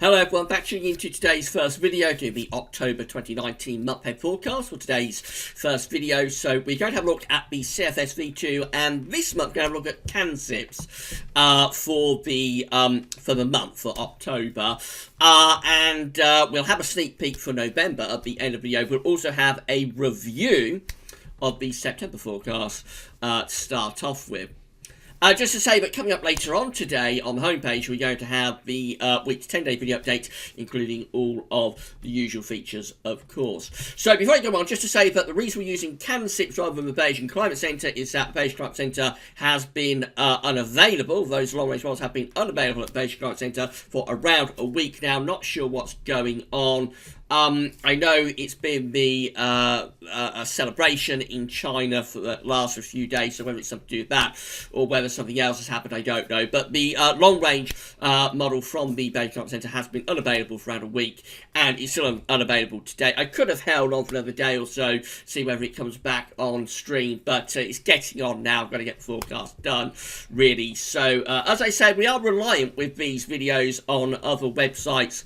Hello everyone, back tuning into today's first video, doing the October 2019 month-ahead forecast for today's first video. So we're going to have a look at the CFS V2, and this month we're going to have a look at CANSIPS for the month, for October. We'll have a sneak peek for November at the end of the video. We'll also have a review of the September forecast to start off with. Just to say that coming up later on today on the homepage, we're going to have the week's 10-day video update, including all of the usual features, of course. So before I go on, just to say that the reason we're using CANSIPS rather than the Beijing Climate Centre is that the Beijing Climate Centre has been unavailable. Those long-range models have been unavailable at the Beijing Climate Centre for around a week now. Not sure what's going on. I know it's been a celebration in China for the last few days, so whether it's something to do with that or whether something else has happened, I don't know. But the long-range model from the Beijing Climate Centre has been unavailable for around a week, and it's still unavailable today. I could have held on for another day or so, see whether it comes back on stream, but it's getting on now. I've got to get the forecast done, really. So, as I said, we are reliant with these videos on other websites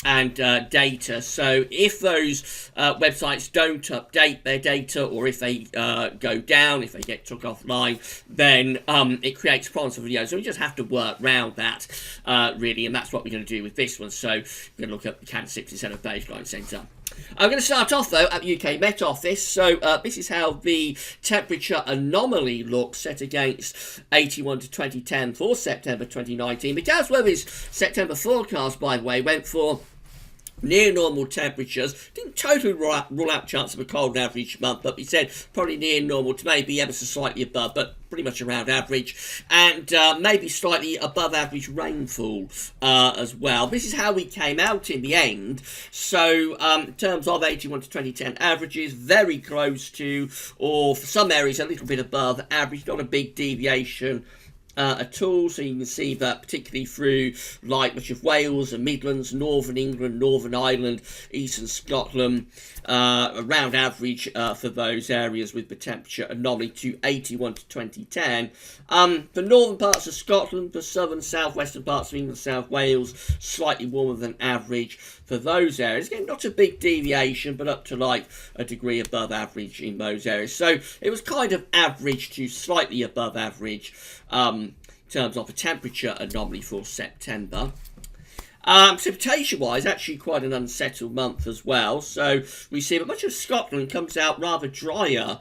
and data. So if those websites don't update their data, or if they go down, if they get took offline, then it creates problems for videos. So we just have to work around that, really, and that's what we're going to do with this one. So we're going to look at the CANSIPS instead of Beijing Climate Centre. I'm going to start off, though, at the UK Met Office. So this is how the temperature anomaly looks set against 81 to 2010 for September 2019. The Dallas Weather's September forecast, by the way, went for near normal temperatures. Didn't totally rule out chance of a cold average month, but we said probably near normal to maybe ever so slightly above, but pretty much around average, and maybe slightly above average rainfall as well. This is how we came out in the end. So in terms of 81 to 2010 averages, very close to, or for some areas a little bit above average, not a big deviation at all. So you can see that particularly through like much of Wales and Midlands, Northern England, Northern Ireland, Eastern Scotland, around average for those areas, with the temperature anomaly to 81 to 2010. The northern parts of Scotland, the southern southwestern parts of England, South Wales, slightly warmer than average for those areas. Again, not a big deviation, but up to like a degree above average in those areas. So it was kind of average to slightly above average in terms of a temperature anomaly for September. Precipitation-wise, actually quite an unsettled month as well. So we see that much of Scotland comes out rather drier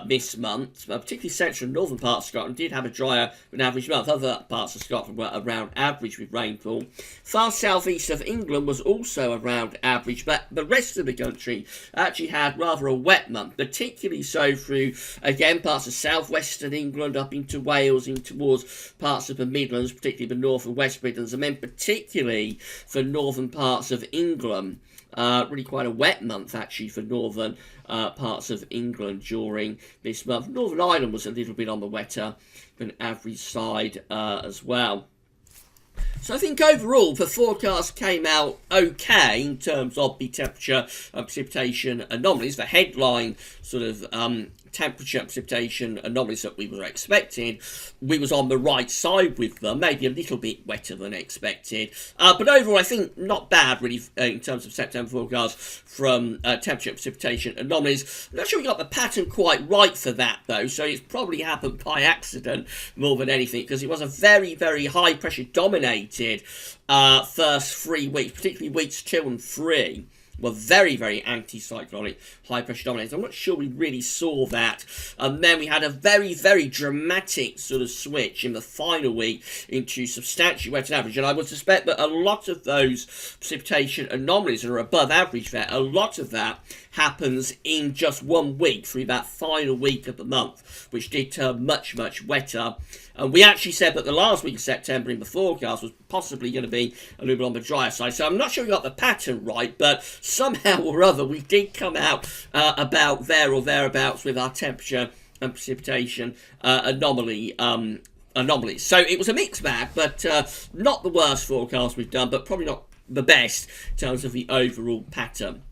this month, particularly central and northern parts of Scotland did have a drier than average month. Other parts of Scotland were around average with rainfall. Far southeast of England was also around average, but the rest of the country actually had rather a wet month, particularly so through, again, parts of southwestern England up into Wales, in towards parts of the Midlands, particularly the North and West Midlands, and then particularly for northern parts of England. Really quite a wet month, actually, for northern parts of England during this month. Northern Ireland was a little bit on the wetter than average side as well. So I think overall the forecast came out okay in terms of the temperature and precipitation anomalies. The headline sort of temperature and precipitation anomalies that we were expecting, we was on the right side with them, maybe a little bit wetter than expected. But overall, I think not bad, really, in terms of September forecast from temperature and precipitation anomalies. I'm not sure we got the pattern quite right for that, though, so it's probably happened by accident more than anything, because it was a very, very high-pressure dominated first 3 weeks, particularly weeks 2 and 3. Were very, very anti-cyclonic, high-pressure dominated. I'm not sure we really saw that. And then we had a very, very dramatic sort of switch in the final week into substantially wetter than average. And I would suspect that a lot of those precipitation anomalies that are above average there, a lot of that happens in just 1 week through that final week of the month, which did turn much, much wetter. And we actually said that the last week of September in the forecast was possibly going to be a little bit on the drier side. So I'm not sure we got the pattern right, but somehow or other we did come out about there or thereabouts with our temperature and precipitation anomalies. So it was a mixed bag, but not the worst forecast we've done, but probably not the best in terms of the overall pattern.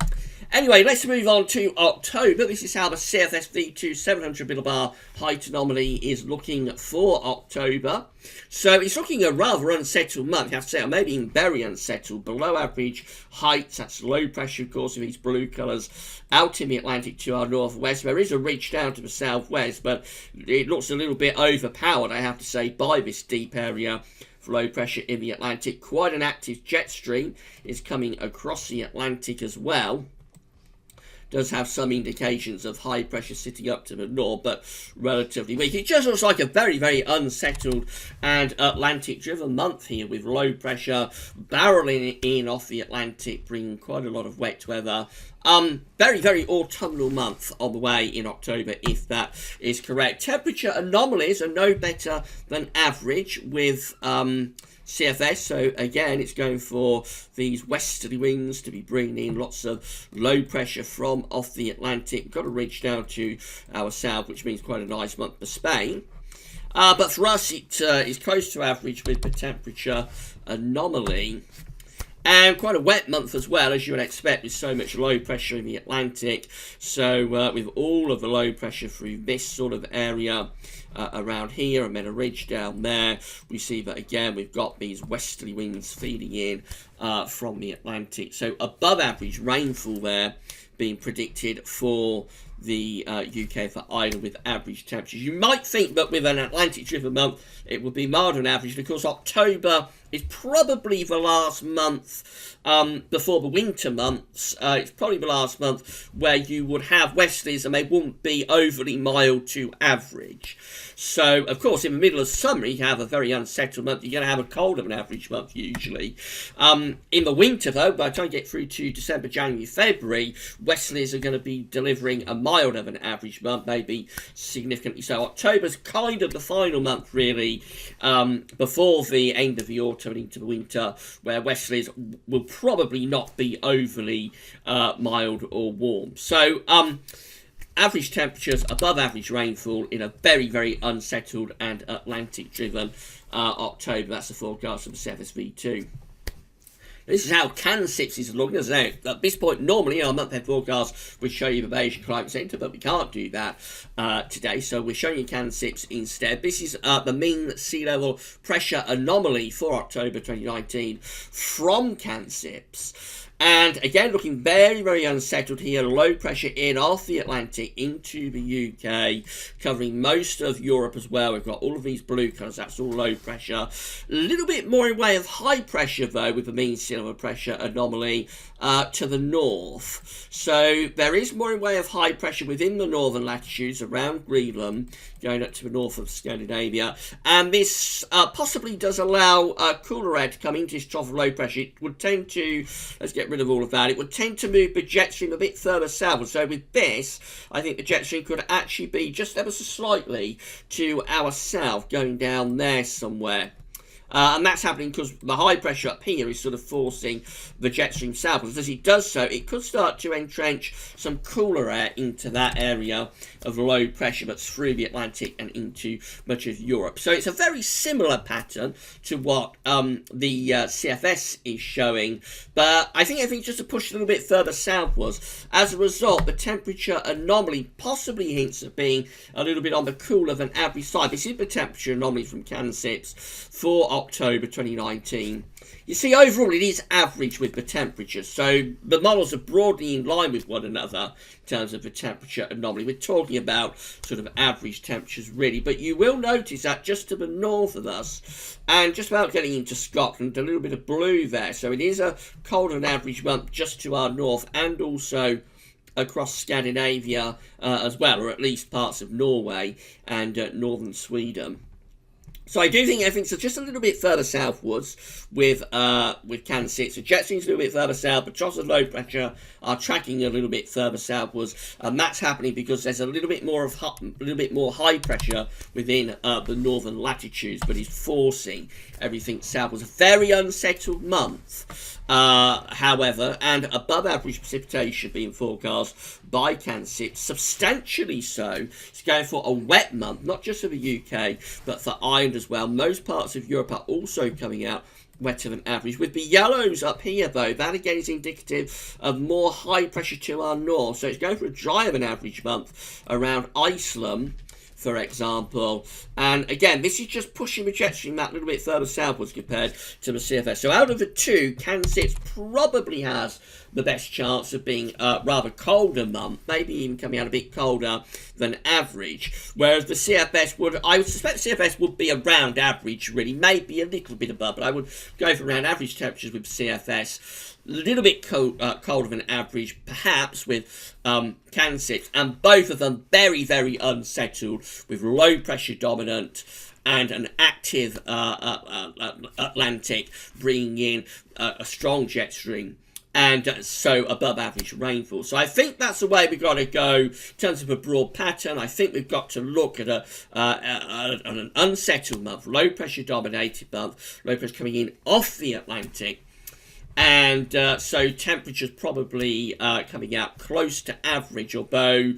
Anyway, let's move on to October. This is how the CFS V2 700 millibar height anomaly is looking for October. So it's looking a rather unsettled month, I have to say, or maybe even very unsettled. Below average heights, that's low pressure, of course, of these blue colours out in the Atlantic to our northwest. There is a ridge down to the southwest, but it looks a little bit overpowered, I have to say, by this deep area for low pressure in the Atlantic. Quite an active jet stream is coming across the Atlantic as well. Does have some indications of high pressure sitting up to the north, but relatively weak. It just looks like a very, very unsettled and Atlantic-driven month here, with low pressure barreling in off the Atlantic, bringing quite a lot of wet weather. Very, very autumnal month on the way in October, if that is correct. Temperature anomalies are no better than average with CFS, so again it's going for these westerly winds to be bringing in lots of low pressure from off the Atlantic. We've got a ridge down to our south, which means quite a nice month for Spain. But for us it is close to average with the temperature anomaly. And quite a wet month as well, as you would expect, with so much low pressure in the Atlantic. So with all of the low pressure through this sort of area around here, and then a ridge down there, we see that again we've got these westerly winds feeding in from the Atlantic. So above average rainfall there being predicted for the UK, for Ireland, with average temperatures. You might think that with an Atlantic-driven month it would be milder than average, because October is probably the last month before the winter months. It's probably the last month where you would have westerlies and they wouldn't be overly mild to average. So, of course, in the middle of summer, you have a very unsettled month. You're going to have a colder than average month, usually. In the winter, though, by the time you get through to December, January, February, westerlies are going to be delivering a milder than average month, maybe significantly so. October's kind of the final month, really, before the end of the autumn and into the winter, where westerlies will probably not be overly mild or warm. So, average temperatures, above average rainfall in a very, very unsettled and Atlantic-driven October. That's the forecast from CFS V2. This is how CANSIPS is looking. As at this point, normally our month-ahead forecast would show you the Bayesian Climate Centre, but we can't do that today, so we're showing you CANSIPS instead. This is the mean sea level pressure anomaly for October 2019 from CANSIPS. And again, looking very, very unsettled here. Low pressure in off the Atlantic into the UK, covering most of Europe as well. We've got all of these blue colours. That's all low pressure. A little bit more in way of high pressure, though, with the mean sea level pressure anomaly to the north. So there is more in way of high pressure within the northern latitudes around Greenland, going up to the north of Scandinavia. And this possibly does allow cooler air to come into this trough of low pressure. It would tend to, let's get rid of all of that, it would tend to move the jet stream a bit further south. So with this, I think the jet stream could actually be just ever so slightly to our south, going down there somewhere. And that's happening because the high pressure up here is sort of forcing the jet stream southwards. As it does so, it could start to entrench some cooler air into that area of low pressure that's through the Atlantic and into much of Europe. So it's a very similar pattern to what the CFS is showing, but I think everything's just a push a little bit further southwards. As a result, the temperature anomaly possibly hints at being a little bit on the cooler than average side. This is the temperature anomaly from CANSIPS for October 2019. You see, overall it is average with the temperature, so the models are broadly in line with one another in terms of the temperature anomaly. We're talking about sort of average temperatures really, but you will notice that just to the north of us, and just about getting into Scotland, a little bit of blue there, so it is a colder than average month just to our north, and also across Scandinavia as well, or at least parts of Norway and northern Sweden. So I do think everything's just a little bit further southwards with CANSIPS. The jet stream's a little bit further south, but troughs of low pressure are tracking a little bit further southwards, and that's happening because there's a little bit more high pressure within the northern latitudes, but is forcing everything southwards. A very unsettled month, however, and above average precipitation being forecast by CANSIPS, substantially so. It's going for a wet month, not just for the UK, but for Ireland as well. Most parts of Europe are also coming out wetter than average. With the yellows up here, though, that again is indicative of more high pressure to our north. So it's going for a drier than average month around Iceland, for example. And again, this is just pushing the jet stream that little bit further southwards compared to the CFS. So out of the two, Kansas probably has the best chance of being a rather colder month, maybe even coming out a bit colder than average. Whereas the CFS I would suspect the CFS would be around average, really, maybe a little bit above, but I would go for around average temperatures with CFS. A little bit colder than average, perhaps, with Kansas, and both of them very, very unsettled, with low pressure dominant and an active Atlantic bringing in a strong jet stream, and so above average rainfall. So I think that's the way we've got to go in terms of a broad pattern. I think we've got to look at an unsettled month, low pressure dominated month, low pressure coming in off the Atlantic. And so temperatures probably coming out close to average, although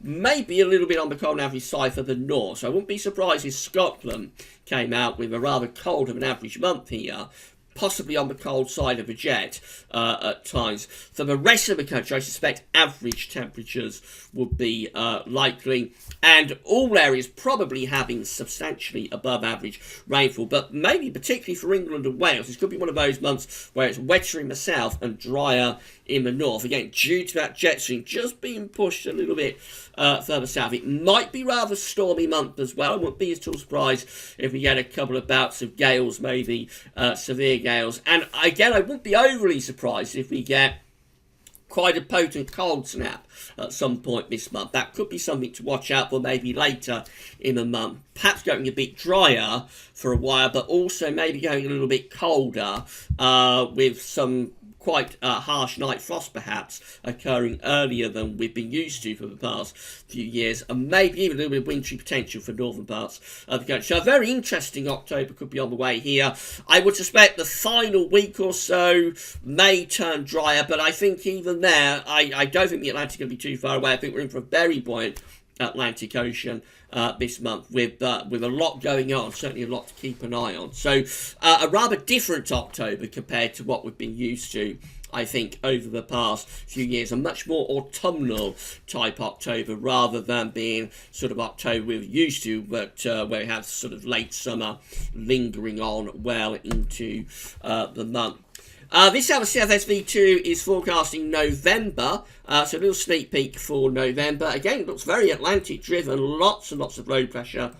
maybe a little bit on the cold and average side for the north. So I wouldn't be surprised if Scotland came out with a rather colder than average month here, possibly on the cold side of the jet at times. For the rest of the country, I suspect average temperatures would be likely, and all areas probably having substantially above average rainfall, but maybe particularly for England and Wales, this could be one of those months where it's wetter in the south and drier in the north, again due to that jet stream just being pushed a little bit further south. It might be rather stormy month as well. I wouldn't be at all surprised if we get a couple of bouts of gales, maybe severe gales, and again I wouldn't be overly surprised if we get quite a potent cold snap at some point this month. That could be something to watch out for maybe later in the month. Perhaps going a bit drier for a while, but also maybe going a little bit colder with some quite harsh night frost perhaps occurring earlier than we've been used to for the past few years, and maybe even a little bit of wintry potential for northern parts of the country. So a very interesting October could be on the way here. I would suspect the final week or so may turn drier, but I think even there, I don't think the Atlantic is going to be too far away. I think we're in for a very buoyant Atlantic Ocean this month with a lot going on, certainly a lot to keep an eye on. So a rather different October compared to what we've been used to, I think, over the past few years. A much more autumnal type October rather than being sort of October we're used to, but where we have sort of late summer lingering on well into the month. This hour CFS V2 is forecasting November, so a little sneak peek for November. Again, it looks very Atlantic driven, lots and lots of low pressure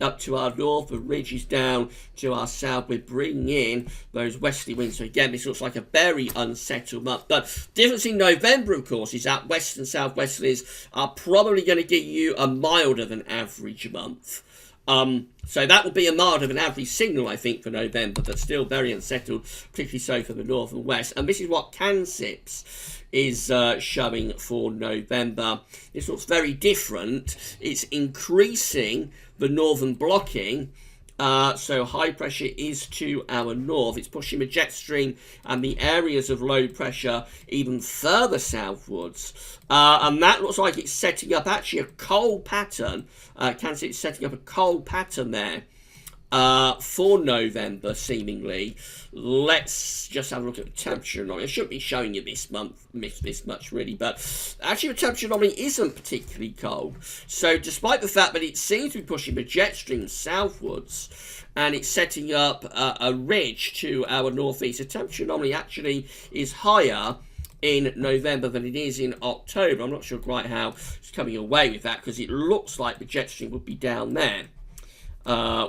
up to our north, the ridges down to our south. We're bringing in those westerly winds, so again this looks like a very unsettled month. But difference in November, of course, is that west and southwesterlies are probably going to give you a milder than average month. So that will be a milder than average signal, I think, for November, but still very unsettled, particularly so for the north and west. And this is what CanSIPS is showing for November. This looks very different. It's increasing the northern blocking. So high pressure is to our north. It's pushing the jet stream and the areas of low pressure even further southwards. And that looks like it's setting up actually a cold pattern. Kansas is setting up a cold pattern there for November, seemingly. Let's just have a look at the temperature anomaly. I shouldn't be showing you this much really, but actually the temperature anomaly isn't particularly cold. So despite the fact that it seems to be pushing the jet stream southwards and it's setting up a ridge to our northeast, the temperature anomaly actually is higher in November than it is in October. I'm not sure quite how it's coming away with that, because it looks like the jet stream would be down there.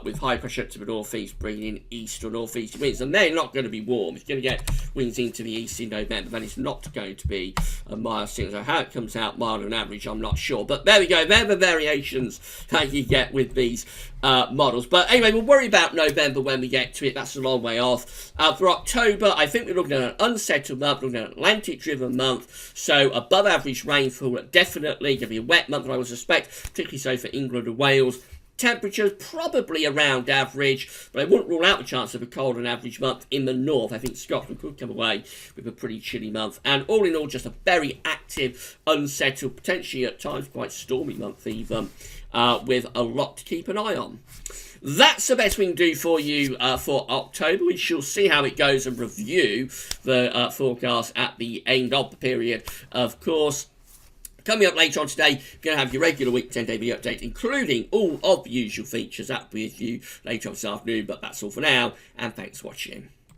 With high pressure to the northeast, bringing in east or northeast winds, and they're not going to be warm. It's going to get winds into the east in November, then it's not going to be a mild signal. So how it comes out milder than average, I'm not sure. But there we go. They're the variations that you get with these models. But anyway, we'll worry about November when we get to it. That's a long way off. For October, I think we're looking at an unsettled month, looking at an Atlantic-driven month. So above average rainfall, definitely going to be a wet month, and I would suspect, particularly so for England and Wales. Temperatures probably around average, but I wouldn't rule out the chance of a colder than average month in the north. I think Scotland could come away with a pretty chilly month. And all in all, just a very active, unsettled, potentially at times quite stormy month even, with a lot to keep an eye on. that's the best we can do for you for October. We shall see how it goes and review the forecast at the end of the period, of course. Coming up later on today, we're going to have your regular week 10-day video update, including all of the usual features. That will be with you later on this afternoon, but that's all for now, and thanks for watching.